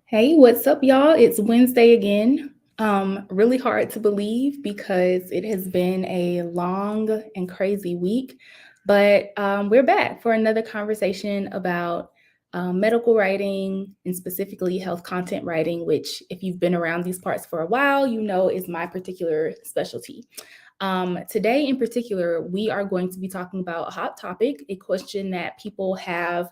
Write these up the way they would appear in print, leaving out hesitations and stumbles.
Hey, what's up, y'all? It's Wednesday again. Really hard to believe because it has been a long and crazy week, but we're back for another conversation about medical writing and specifically health content writing, which, if you've been around these parts for a while, you know is my particular specialty. Today, in particular, we are going to be talking about a hot topic, a question that people have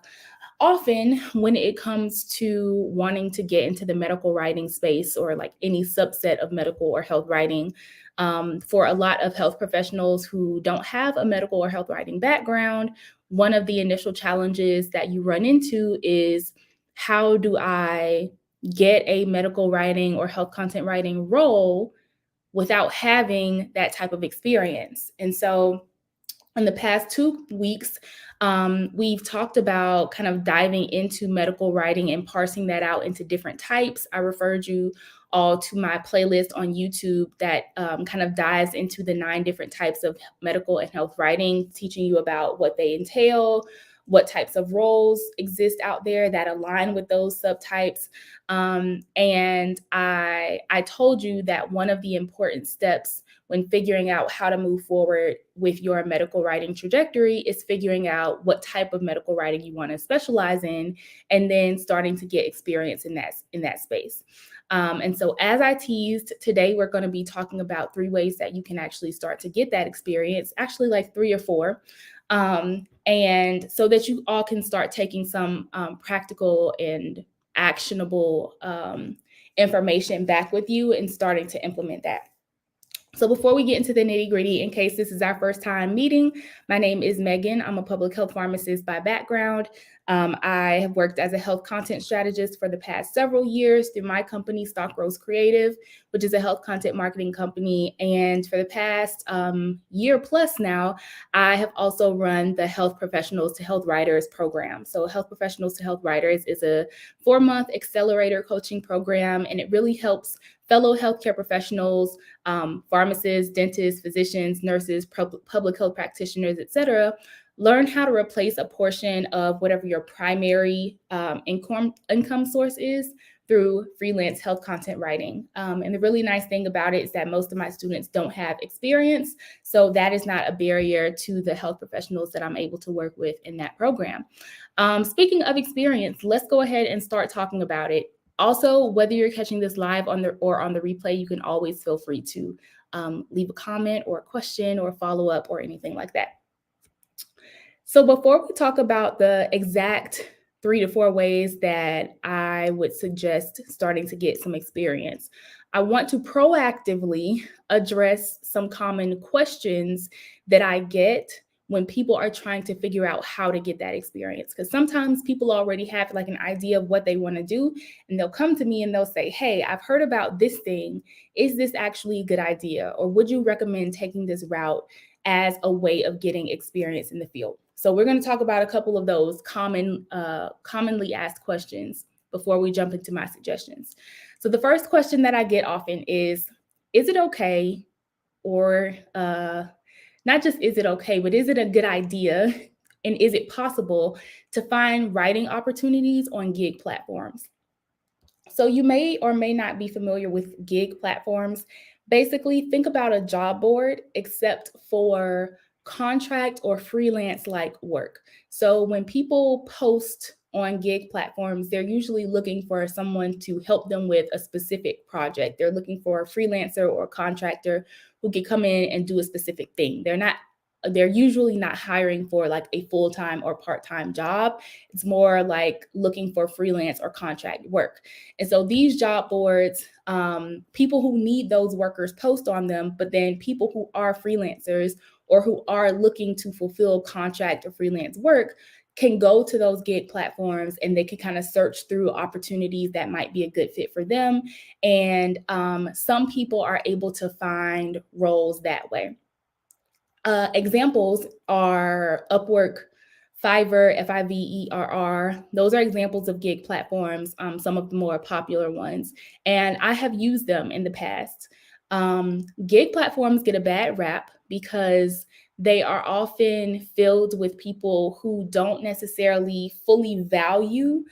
often when it comes to wanting to get into the medical writing space or like any subset of medical or health writing. For a lot of health professionals who don't have a medical or health writing background, one of the initial challenges that you run into is, how do I get a medical writing or health content writing role without having that type of experience? And so in the past 2 weeks, we've talked about kind of diving into medical writing and parsing that out into different types. I referred you all to my playlist on YouTube that kind of dives into the 9 different types of medical and health writing, teaching you about what they entail, what types of roles exist out there that align with those subtypes. And I told you that one of the important steps when figuring out how to move forward with your medical writing trajectory is figuring out what type of medical writing you want to specialize in, and then starting to get experience in that space. And so, as I teased, today we're going to be talking about 3 ways that you can actually start to get that experience, actually like 3 or 4. And so that you all can start taking some practical and actionable information back with you and starting to implement that. So before we get into the nitty gritty, in case this is our first time meeting, my name is Megan. I'm a public health pharmacist by background. I have worked as a health content strategist for the past several years through my company, Stock Rose Creative, which is a health content marketing company. And for the past year plus now, I have also run the Health Professionals to Health Writers program. So Health Professionals to Health Writers is a 4-month accelerator coaching program, and it really helps fellow healthcare professionals, pharmacists, dentists, physicians, nurses, public health practitioners, et cetera, learn how to replace a portion of whatever your primary income source is through freelance health content writing. And the really nice thing about it is that most of my students don't have experience, so that is not a barrier to the health professionals that I'm able to work with in that program. Speaking of experience, let's go ahead and start talking about it. Also, whether you're catching this live on the replay, you can always feel free to leave a comment or a question or follow up or anything like that. So before we talk about the exact 3 to 4 ways that I would suggest starting to get some experience, I want to proactively address some common questions that I get when people are trying to figure out how to get that experience. Because sometimes people already have like an idea of what they want to do, and they'll come to me and they'll say, hey, I've heard about this thing. Is this actually a good idea? Or would you recommend taking this route as a way of getting experience in the field? So we're going to talk about a couple of those commonly asked questions before we jump into my suggestions. So the first question that I get often is it okay, or not just is it okay, but is it a good idea, and is it possible to find writing opportunities on gig platforms? So you may or may not be familiar with gig platforms. Basically, think about a job board except for contract or freelance like work. So when people post on gig platforms, they're usually looking for someone to help them with a specific project. They're looking for a freelancer or a contractor who can come in and do a specific thing. They're usually not hiring for like a full-time or part-time job. It's more like looking for freelance or contract work. And so these job boards, people who need those workers post on them, but then people who are freelancers or who are looking to fulfill contract or freelance work can go to those gig platforms and they can kind of search through opportunities that might be a good fit for them. And some people are able to find roles that way. Examples are Upwork, Fiverr, Fiverr. Those are examples of gig platforms, some of the more popular ones. And I have used them in the past. Gig platforms get a bad rap because they are often filled with people who don't necessarily fully value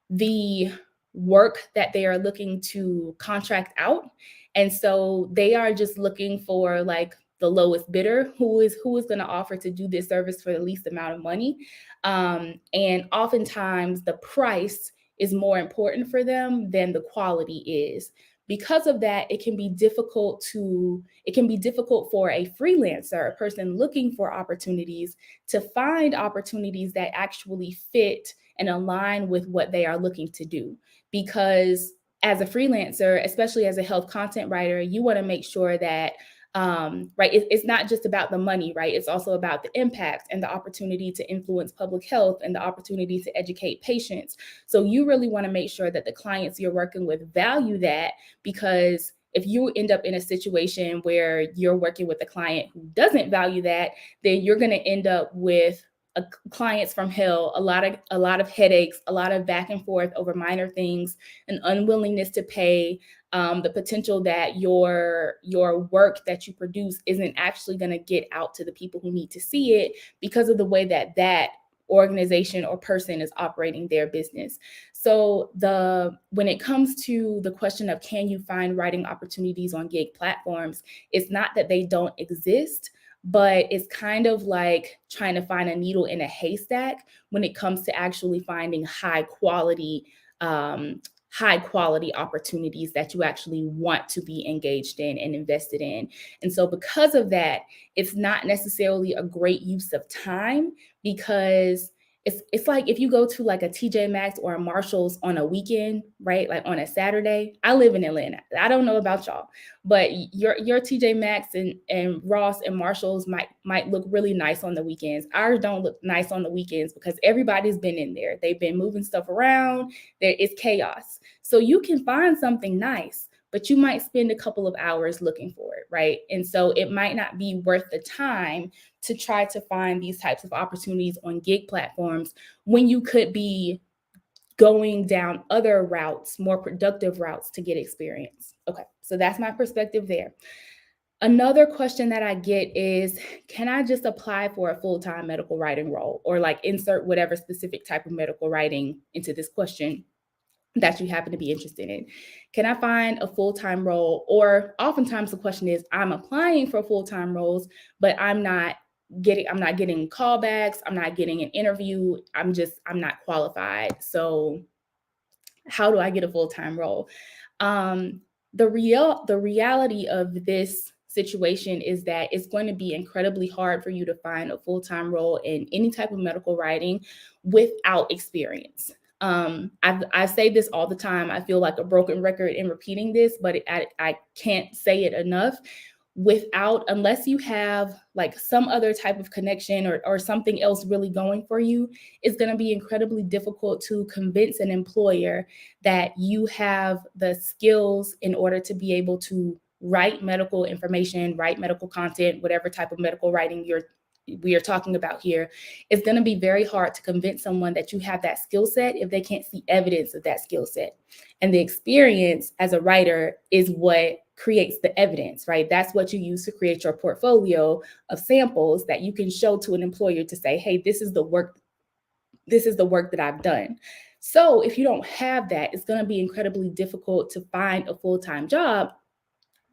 the work that they are looking to contract out. And so they are just looking for like the lowest bidder who is going to offer to do this service for the least amount of money. And oftentimes the price is more important for them than the quality is. Because of that, it can be difficult for a freelancer, a person looking for opportunities, to find opportunities that actually fit and align with what they are looking to do. Because as a freelancer, especially as a health content writer, you want to make sure that right, it's not just about the money, right? It's also about the impact and the opportunity to influence public health and the opportunity to educate patients. So you really want to make sure that the clients you're working with value that, because if you end up in a situation where you're working with a client who doesn't value that, then you're going to end up with clients from hell, a lot of headaches, a lot of back and forth over minor things, an unwillingness to pay, the potential that your work that you produce isn't actually going to get out to the people who need to see it because of the way that that organization or person is operating their business. So when it comes to the question of can you find writing opportunities on gig platforms, it's not that they don't exist, but it's kind of like trying to find a needle in a haystack when it comes to actually finding high quality opportunities that you actually want to be engaged in and invested in. And so because of that, it's not necessarily a great use of time, because it's like if you go to like a TJ Maxx or a Marshalls on a weekend, right? Like on a Saturday. I live in Atlanta. I don't know about y'all, but your TJ Maxx and Ross and Marshalls might look really nice on the weekends. Ours don't look nice on the weekends because everybody's been in there. They've been moving stuff around. There is chaos. So you can find something nice, but you might spend a couple of hours looking for it, right? And so it might not be worth the time to try to find these types of opportunities on gig platforms when you could be going down other routes, more productive routes to get experience. Okay, so that's my perspective there. Another question that I get is, can I just apply for a full-time medical writing role, or like insert whatever specific type of medical writing into this question that you happen to be interested in? Can I find a full-time role? Or oftentimes the question is, I'm applying for full-time roles, but I'm not getting callbacks, I'm not getting an interview, I'm not qualified. So how do I get a full-time role? The reality of this situation is that it's going to be incredibly hard for you to find a full-time role in any type of medical writing without experience. I say this all the time. I feel like a broken record in repeating this, but I can't say it enough. Unless you have like some other type of connection or something else really going for you, it's going to be incredibly difficult to convince an employer that you have the skills in order to be able to write medical information, write medical content, whatever type of medical writing we are talking about here. It's going to be very hard to convince someone that you have that skill set if they can't see evidence of that skill set. And the experience as a writer is what creates the evidence, right? That's what you use to create your portfolio of samples that you can show to an employer to say, hey, this is the work that I've done. So if you don't have that, it's going to be incredibly difficult to find a full-time job,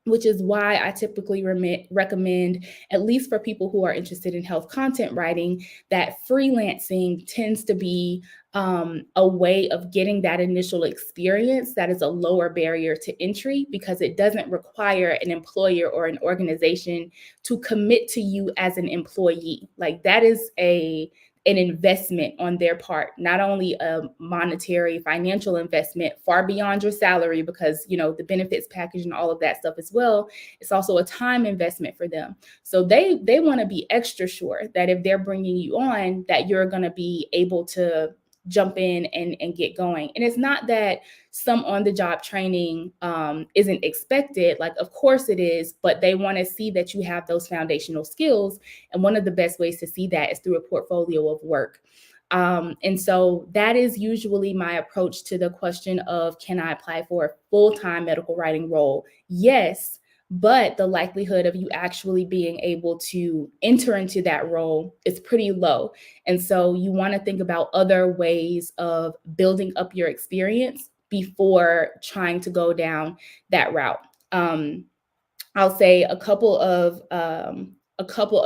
which is why I typically recommend, at least for people who are interested in health content writing, that freelancing tends to be a way of getting that initial experience that is a lower barrier to entry, because it doesn't require an employer or an organization to commit to you as an employee. Like that is an investment on their part, not only a monetary financial investment far beyond your salary, because the benefits package and all of that stuff as well. It's also a time investment for them. So they want to be extra sure that if they're bringing you on, that you're going to be able to jump in and get going. And it's not that some on-the-job training isn't expected. Like, of course it is, but they want to see that you have those foundational skills. And one of the best ways to see that is through a portfolio of work. And so that is usually my approach to the question of, can I apply for a full-time medical writing role? Yes, but the likelihood of you actually being able to enter into that role is pretty low. And so you want to think about other ways of building up your experience before trying to go down that route. I'll say a couple of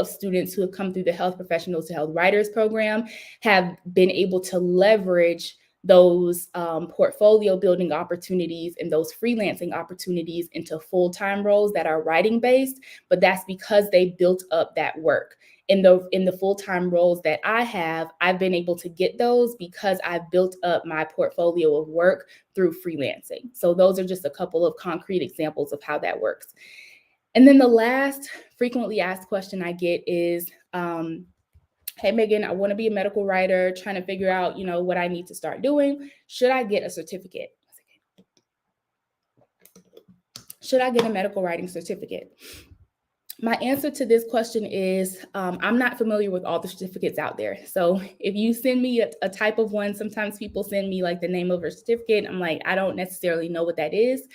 students who have come through the Health Professionals to Health Writers program have been able to leverage those portfolio building opportunities and those freelancing opportunities into full-time roles that are writing based, but that's because they built up that work. In the full-time roles that I have, I've been able to get those because I've built up my portfolio of work through freelancing. So those are just a couple of concrete examples of how that works. And then the last frequently asked question I get is, hey, Megan, I want to be a medical writer, trying to figure out, what I need to start doing. Should I get a certificate? Should I get a medical writing certificate? My answer to this question is I'm not familiar with all the certificates out there. So if you send me a type of one, sometimes people send me like the name of a certificate. I'm like, I don't necessarily know what that is.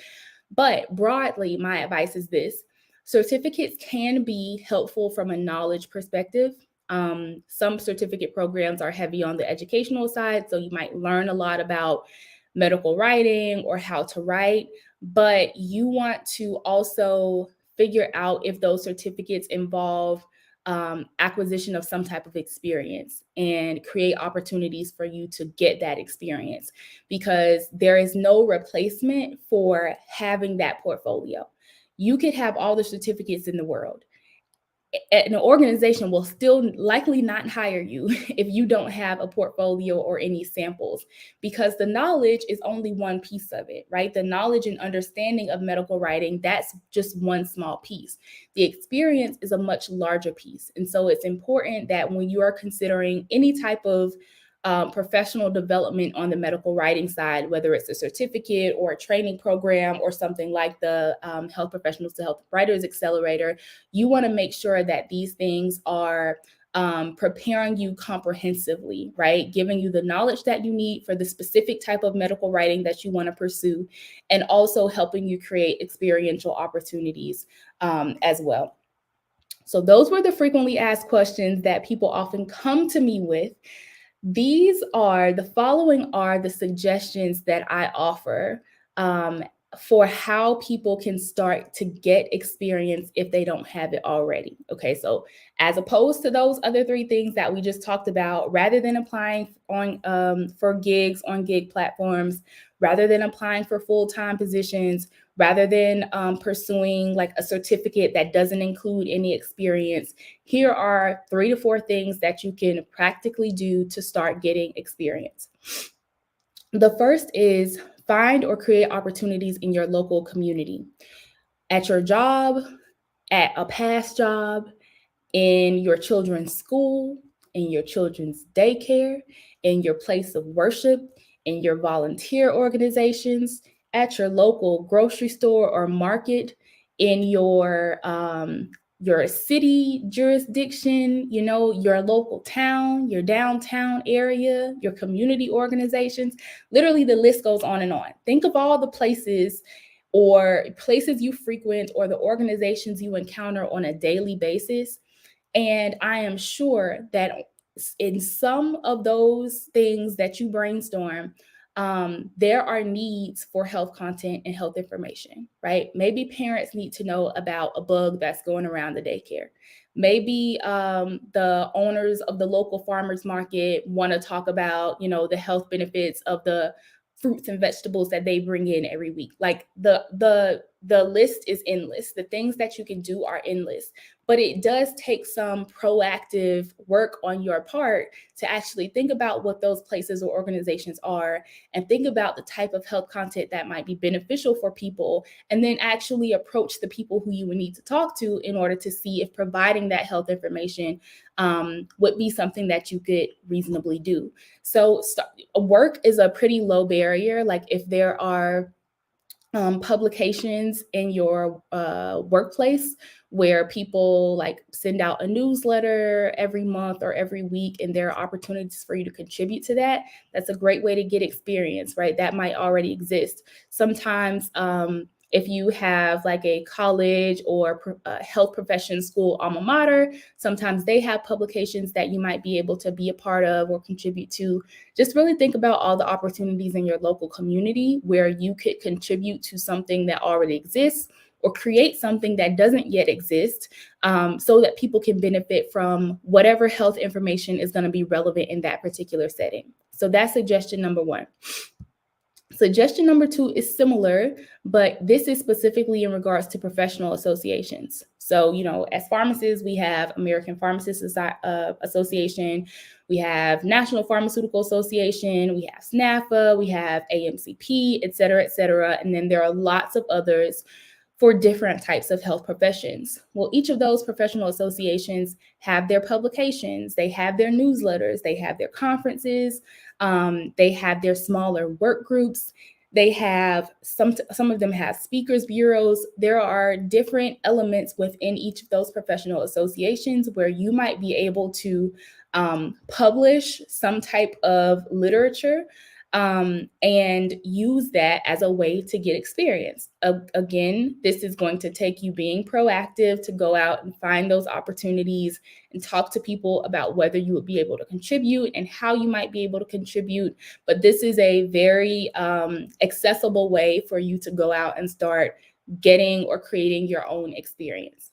But broadly, my advice is this. Certificates can be helpful from a knowledge perspective. Some certificate programs are heavy on the educational side, so you might learn a lot about medical writing or how to write, but you want to also figure out if those certificates involve acquisition of some type of experience and create opportunities for you to get that experience, because there is no replacement for having that portfolio. You could have all the certificates in the world. An organization will still likely not hire you if you don't have a portfolio or any samples, because the knowledge is only one piece of it, right? The knowledge and understanding of medical writing, that's just one small piece. The experience is a much larger piece. And so it's important that when you are considering any type of professional development on the medical writing side, whether it's a certificate or a training program or something like the Health Professionals to Health Writers Accelerator, you want to make sure that these things are preparing you comprehensively, right? Giving you the knowledge that you need for the specific type of medical writing that you want to pursue, and also helping you create experiential opportunities as well. So those were the frequently asked questions that people often come to me with. The following are the suggestions that I offer for how people can start to get experience if they don't have it already. Okay, so as opposed to those other three things that we just talked about, rather than applying for gigs on gig platforms, rather than applying for full-time positions, rather than pursuing like a certificate that doesn't include any experience, here are 3 to 4 things that you can practically do to start getting experience. The first is find or create opportunities in your local community, at your job, at a past job, in your children's school, in your children's daycare, in your place of worship, in your volunteer organizations, at your local grocery store or market, in your city jurisdiction, your local town, your downtown area, your community organizations. Literally, the list goes on and on. Think of all the places or places you frequent or the organizations you encounter on a daily basis. And I am sure that in some of those things that you brainstorm, there are needs for health content and health information, right? Maybe parents need to know about a bug that's going around the daycare. Maybe the owners of the local farmers market want to talk about, the health benefits of the fruits and vegetables that they bring in every week. Like the list is endless. The things that you can do are endless, but it does take some proactive work on your part to actually think about what those places or organizations are and think about the type of health content that might be beneficial for people, and then actually approach the people who you would need to talk to in order to see if providing that health information would be something that you could reasonably do. So work is a pretty low barrier. Like if there are publications in your workplace where people like send out a newsletter every month or every week, and there are opportunities for you to contribute to that, that's a great way to get experience, right? That might already exist. Sometimes If you have like a college or health profession school alma mater, sometimes they have publications that you might be able to be a part of or contribute to. Just really think about all the opportunities in your local community where you could contribute to something that already exists or create something that doesn't yet exist, so that people can benefit from whatever health information is going to be relevant in that particular setting. So that's suggestion number one. Suggestion number two is similar, but this is specifically in regards to professional associations. So, as pharmacists, we have American Pharmacists Association, we have National Pharmaceutical Association, we have SNAFA, we have AMCP, et cetera, and then there are lots of others for different types of health professions. Well, each of those professional associations have their publications, they have their newsletters, they have their conferences, they have their smaller work groups. They have some of them have speakers bureaus. There are different elements within each of those professional associations where you might be able to publish some type of literature and use that as a way to get experience. Again, this is going to take you being proactive to go out and find those opportunities and talk to people about whether you would be able to contribute and how you might be able to contribute. But this is a very accessible way for you to go out and start getting or creating your own experience.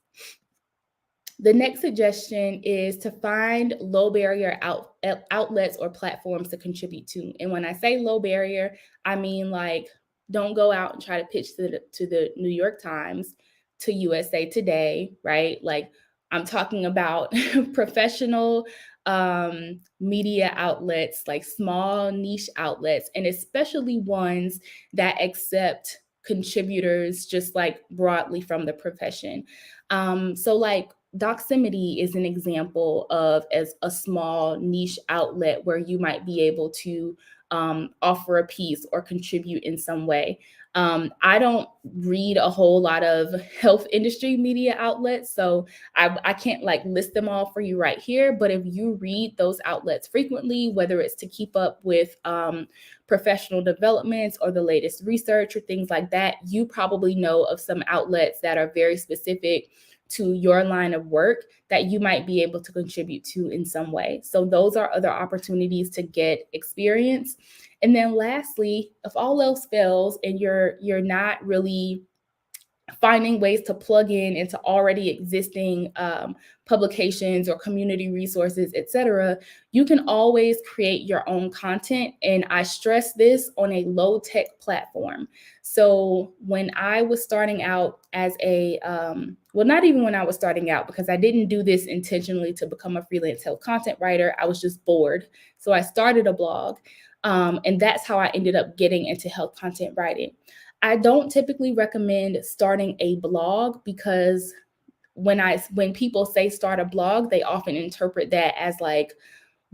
The next suggestion is to find low barrier outlets or platforms to contribute to. And when I say low barrier, I mean like don't go out and try to pitch to the New York Times, to USA Today, right? Like I'm talking about professional media outlets, like small niche outlets, and especially ones that accept contributors just like broadly from the profession. So like Doximity is an example of as a small niche outlet where you might be able to offer a piece or contribute in some way. I don't read a whole lot of health industry media outlets, so I can't like list them all for you right here. But if you read those outlets frequently, whether it's to keep up with professional developments or the latest research or things like that, you probably know of some outlets that are very specific to your line of work that you might be able to contribute to in some way. So those are other opportunities to get experience. And then lastly, if all else fails and you're not really finding ways to plug in into already existing publications or community resources, et cetera, you can always create your own content. And I stress this on a low tech platform. So when I was starting out as well, not even when I was starting out, because I didn't do this intentionally to become a freelance health content writer. I was just bored. So I started a blog. And that's how I ended up getting into health content writing. I don't typically recommend starting a blog because when people say start a blog, they often interpret that as like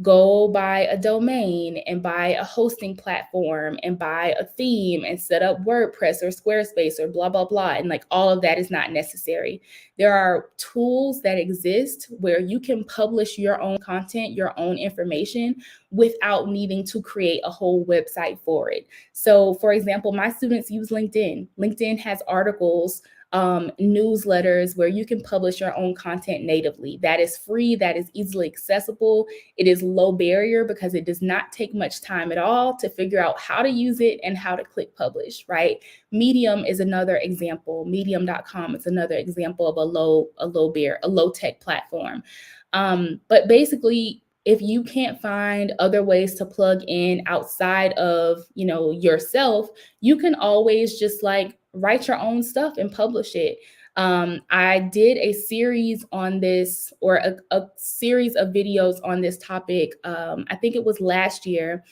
go buy a domain and buy a hosting platform and buy a theme and set up WordPress or Squarespace or blah, blah, blah. And like all of that is not necessary. There are tools that exist where you can publish your own content, your own information without needing to create a whole website for it. So for example, my students use LinkedIn. LinkedIn has articles, newsletters where you can publish your own content natively. That is free, that is easily accessible. It is low barrier because it does not take much time at all to figure out how to use it and how to click publish, right? Medium is another example. Medium.com is another example of a low tech platform. But basically, if you can't find other ways to plug in outside of, yourself, you can always just like write your own stuff and publish it. I did a series on this, or a series of videos on this topic. I think it was last year.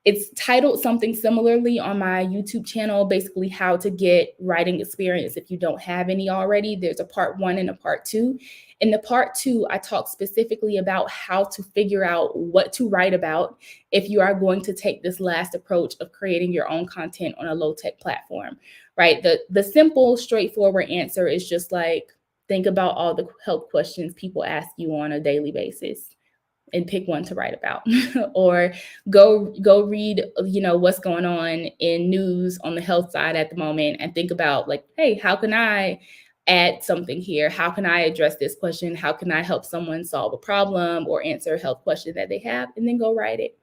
It's titled something similarly on my YouTube channel, basically how to get writing experience if you don't have any already. There's a part 1 and a part 2. In the part 2, I talk specifically about how to figure out what to write about if you are going to take this last approach of creating your own content on a low-tech platform, right? The simple, straightforward answer is just like, think about all the health questions people ask you on a daily basis. and pick one to write about, or go read, what's going on in news on the health side at the moment, and think about, like, hey, how can I add something here? How can I address this question? How can I help someone solve a problem or answer a health question that they have? And then go write it.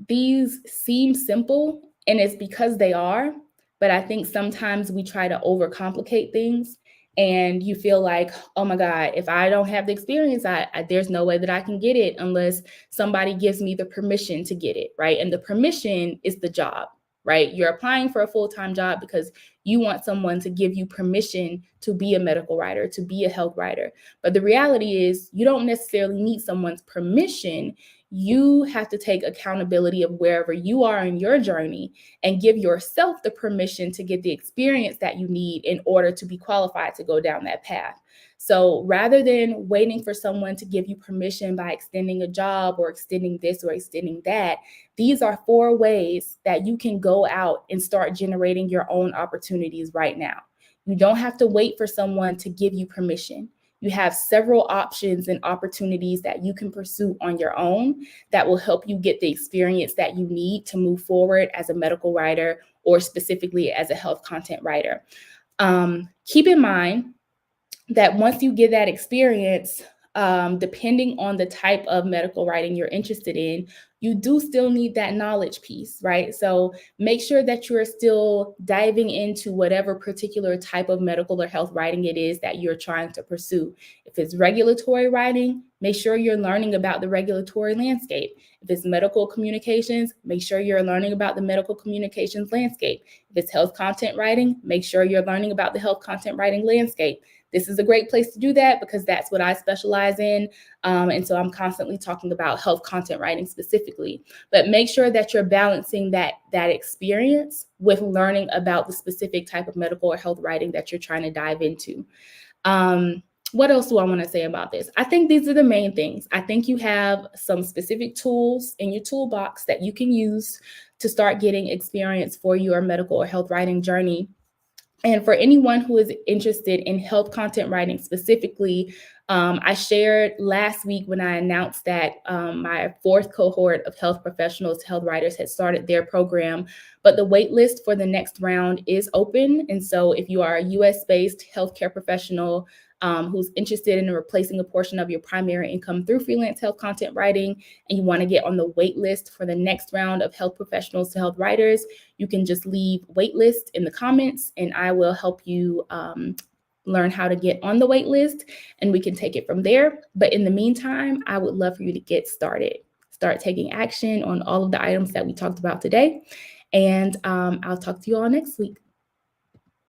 These seem simple, and it's because they are, but I think sometimes we try to overcomplicate things, and you feel like, oh my God, if I don't have the experience, there's no way that I can get it unless somebody gives me the permission to get it, right? And the permission is the job, right? You're applying for a full-time job because you want someone to give you permission to be a medical writer, to be a health writer. But the reality is, you don't necessarily need someone's permission. You have to take accountability of wherever you are in your journey and give yourself the permission to get the experience that you need in order to be qualified to go down that path. So rather than waiting for someone to give you permission by extending a job or extending this or extending that, these are 4 ways that you can go out and start generating your own opportunities right now. You don't have to wait for someone to give you permission. You have several options and opportunities that you can pursue on your own that will help you get the experience that you need to move forward as a medical writer, or specifically as a health content writer. Keep in mind that once you get that experience, depending on the type of medical writing you're interested in, you do still need that knowledge piece, right? So make sure that you're still diving into whatever particular type of medical or health writing it is that you're trying to pursue. If it's regulatory writing, make sure you're learning about the regulatory landscape. If it's medical communications, make sure you're learning about the medical communications landscape. If it's health content writing, make sure you're learning about the health content writing landscape. This is a great place to do that because that's what I specialize in. And so I'm constantly talking about health content writing specifically. But make sure that you're balancing that experience with learning about the specific type of medical or health writing that you're trying to dive into. What else do I want to say about this? I think these are the main things. I think you have some specific tools in your toolbox that you can use to start getting experience for your medical or health writing journey. And for anyone who is interested in health content writing specifically, I shared last week when I announced that my 4th cohort of health professionals, health writers, had started their program, but the wait list for the next round is open. And so if you are a US-based healthcare professional who's interested in replacing a portion of your primary income through freelance health content writing, and you want to get on the wait list for the next round of health professionals to health writers, you can just leave wait list in the comments, and I will help you learn how to get on the wait list, and we can take it from there. But in the meantime, I would love for you to get started. Start taking action on all of the items that we talked about today. And I'll talk to you all next week.